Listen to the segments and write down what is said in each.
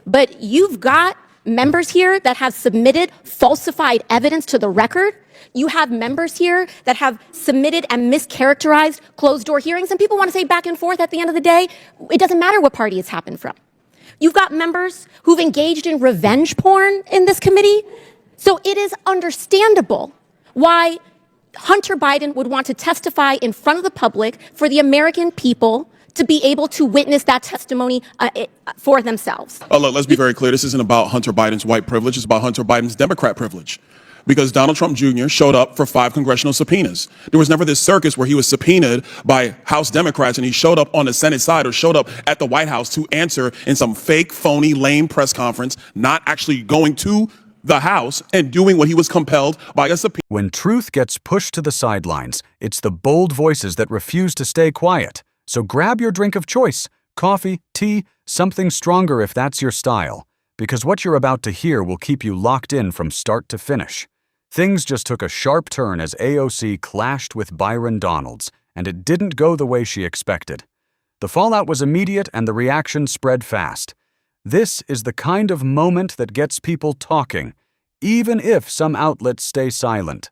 But you've got members here that have submitted falsified evidence to the record. You have members here that have submitted and mischaracterized closed-door hearings, and people want to say back and forth at the end of the day, it doesn't matter what party it's happened from. You've got members who've engaged in revenge porn in this committee. So it is understandable why Hunter Biden would want to testify in front of the public for the American people to be able to witness that testimony for themselves. Oh, look, let's be very clear. This isn't about Hunter Biden's white privilege. It's about Hunter Biden's Democrat privilege. Because Donald Trump Jr. showed up for 5 congressional subpoenas. There was never this circus where he was subpoenaed by House Democrats and he showed up on the Senate side or showed up at the White House to answer in some fake, phony, lame press conference, not actually going to the House and doing what he was compelled by a subpoena. When truth gets pushed to the sidelines, it's the bold voices that refuse to stay quiet. So grab your drink of choice, coffee, tea, something stronger if that's your style, because what you're about to hear will keep you locked in from start to finish. Things just took a sharp turn as AOC clashed with Byron Donalds, and it didn't go the way she expected. The fallout was immediate and the reaction spread fast. This is the kind of moment that gets people talking, even if some outlets stay silent.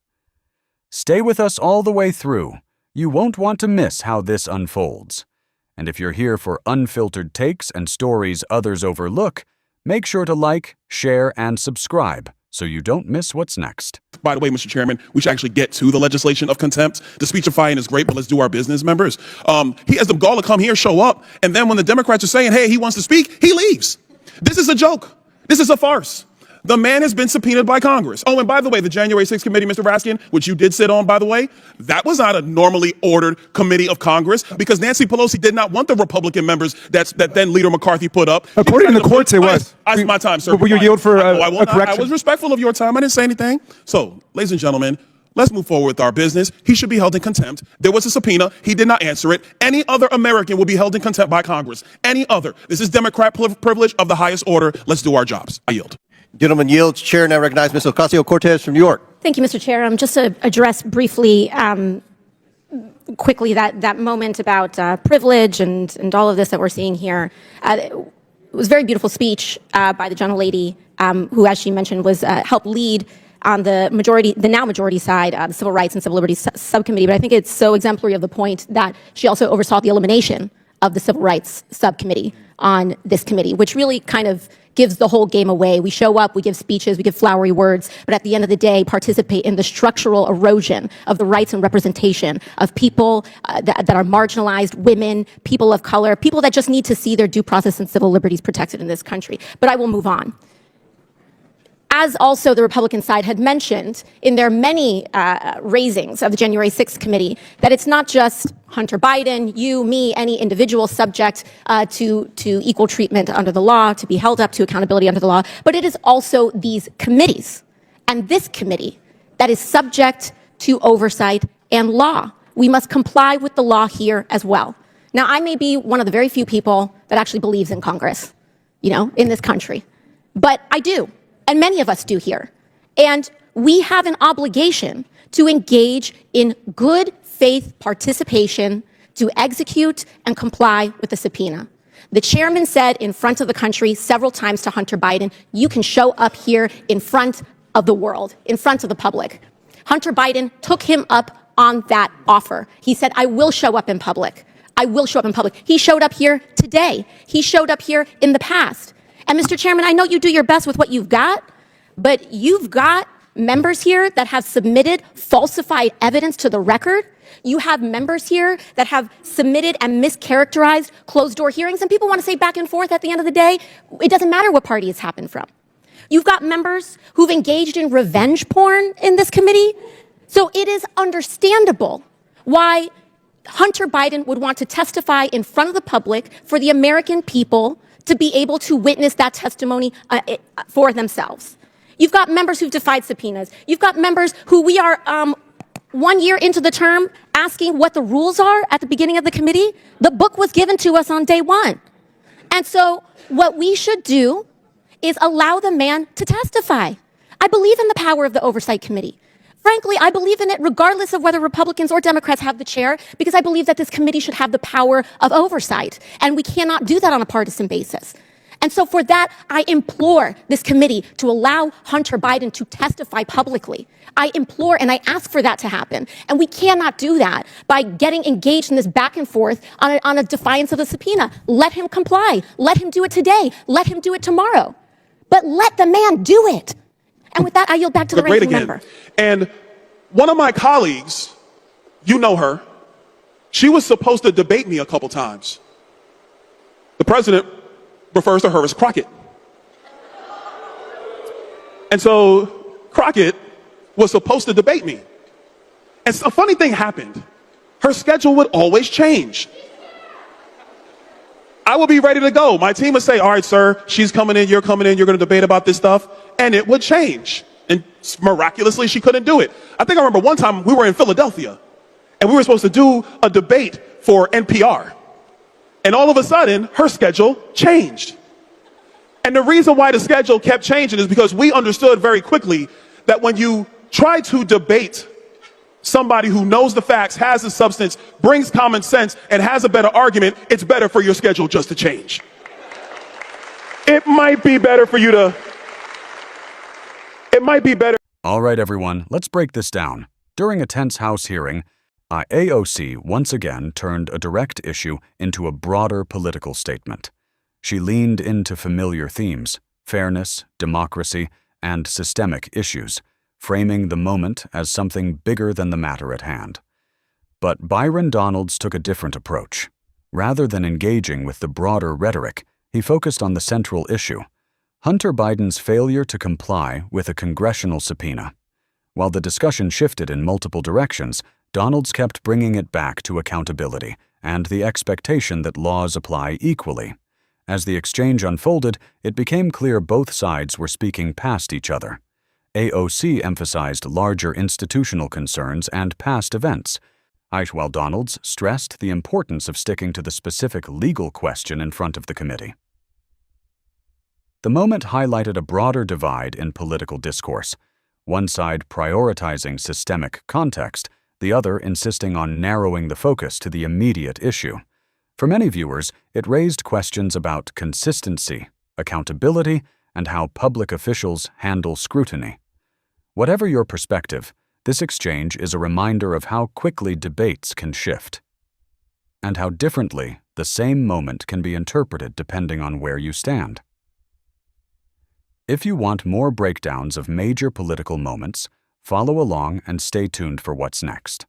Stay with us all the way through. You won't want to miss how this unfolds. And if you're here for unfiltered takes and stories others overlook, make sure to like, share, and subscribe so you don't miss what's next. By the way, Mr. Chairman, we should actually get to the legislation of contempt. The speechifying is great, but let's do our business, members. He has the gall to come here, show up, and then when the Democrats are saying, hey, he wants to speak, he leaves. This is a joke. This is a farce. The man has been subpoenaed by Congress. Oh, and by the way, the January 6th committee, Mr. Raskin, which you did sit on, by the way, that was not a normally ordered committee of Congress because Nancy Pelosi did not want the Republican members that then Leader McCarthy put up. According to the courts, it was. I my time, sir. Will you yield for a correction? I was respectful of your time. I didn't say anything. So, ladies and gentlemen, let's move forward with our business. He should be held in contempt. There was a subpoena. He did not answer it. Any other American will be held in contempt by Congress. Any other. This is Democrat privilege of the highest order. Let's do our jobs. I yield. Gentleman yields. Chair now recognizes Ms. Ocasio-Cortez from New York. Thank you, Mr. Chair. Just to address briefly, quickly, that moment about privilege and all of this that we're seeing here. It was a very beautiful speech by the gentlelady who, as she mentioned, was helped lead on the now majority side, the Civil Rights and Civil Liberties Subcommittee. But I think it's so exemplary of the point that she also oversaw the elimination of the Civil Rights Subcommittee on this committee, which really kind of gives the whole game away. We show up, we give speeches, we give flowery words, but at the end of the day, participate in the structural erosion of the rights and representation of people that are marginalized, women, people of color, people that just need to see their due process and civil liberties protected in this country. But I will move on. As also the Republican side had mentioned in their many raisings of the January 6th committee, that it's not just Hunter Biden, you, me, any individual subject to equal treatment under the law, to be held up to accountability under the law, but it is also these committees and this committee that is subject to oversight and law. We must comply with the law here as well. Now, I may be one of the very few people that actually believes in Congress, in this country, but I do. And many of us do here. And we have an obligation to engage in good faith participation to execute and comply with the subpoena. The chairman said in front of the country several times to Hunter Biden, you can show up here in front of the world, in front of the public. Hunter Biden took him up on that offer. He said, I will show up in public. I will show up in public. He showed up here today. He showed up here in the past. And Mr. Chairman, I know you do your best with what you've got, but you've got members here that have submitted falsified evidence to the record. You have members here that have submitted and mischaracterized closed-door hearings, and people want to say back and forth at the end of the day, it doesn't matter what party it's happened from. You've got members who've engaged in revenge porn in this committee. So it is understandable why Hunter Biden would want to testify in front of the public for the American people to be able to witness that testimony for themselves. You've got members who've defied subpoenas. You've got members who we are 1 year into the term asking what the rules are at the beginning of the committee. The book was given to us on day one. And so what we should do is allow the man to testify. I believe in the power of the Oversight Committee. Frankly, I believe in it regardless of whether Republicans or Democrats have the chair, because I believe that this committee should have the power of oversight. And we cannot do that on a partisan basis. And so for that, I implore this committee to allow Hunter Biden to testify publicly. I implore and I ask for that to happen. And we cannot do that by getting engaged in this back and forth on a defiance of the subpoena. Let him comply. Let him do it today. Let him do it tomorrow. But let the man do it. And with that, I yield back to the ranking member. And one of my colleagues, you know her, she was supposed to debate me a couple times. The president refers to her as Crockett. And so Crockett was supposed to debate me. And a funny thing happened. Her schedule would always change. I would be ready to go. My team would say, all right, sir, she's coming in, you're going to debate about this stuff. And it would change. And miraculously, she couldn't do it. I think I remember one time we were in Philadelphia and we were supposed to do a debate for NPR. And all of a sudden, her schedule changed. And the reason why the schedule kept changing is because we understood very quickly that when you try to debate somebody who knows the facts, has the substance, brings common sense, and has a better argument, it's better for your schedule just to change. It might be better for you to... It might be better... All right, everyone, let's break this down. During a tense House hearing, AOC once again turned a direct issue into a broader political statement. She leaned into familiar themes: fairness, democracy, and systemic issues, framing the moment as something bigger than the matter at hand. But Byron Donalds took a different approach. Rather than engaging with the broader rhetoric, he focused on the central issue: Hunter Biden's failure to comply with a congressional subpoena. While the discussion shifted in multiple directions, Donalds kept bringing it back to accountability and the expectation that laws apply equally. As the exchange unfolded, it became clear both sides were speaking past each other. AOC emphasized larger institutional concerns and past events, while Donalds stressed the importance of sticking to the specific legal question in front of the committee. The moment highlighted a broader divide in political discourse, one side prioritizing systemic context, the other insisting on narrowing the focus to the immediate issue. For many viewers, it raised questions about consistency, accountability, and how public officials handle scrutiny. Whatever your perspective, this exchange is a reminder of how quickly debates can shift, and how differently the same moment can be interpreted depending on where you stand. If you want more breakdowns of major political moments, follow along and stay tuned for what's next.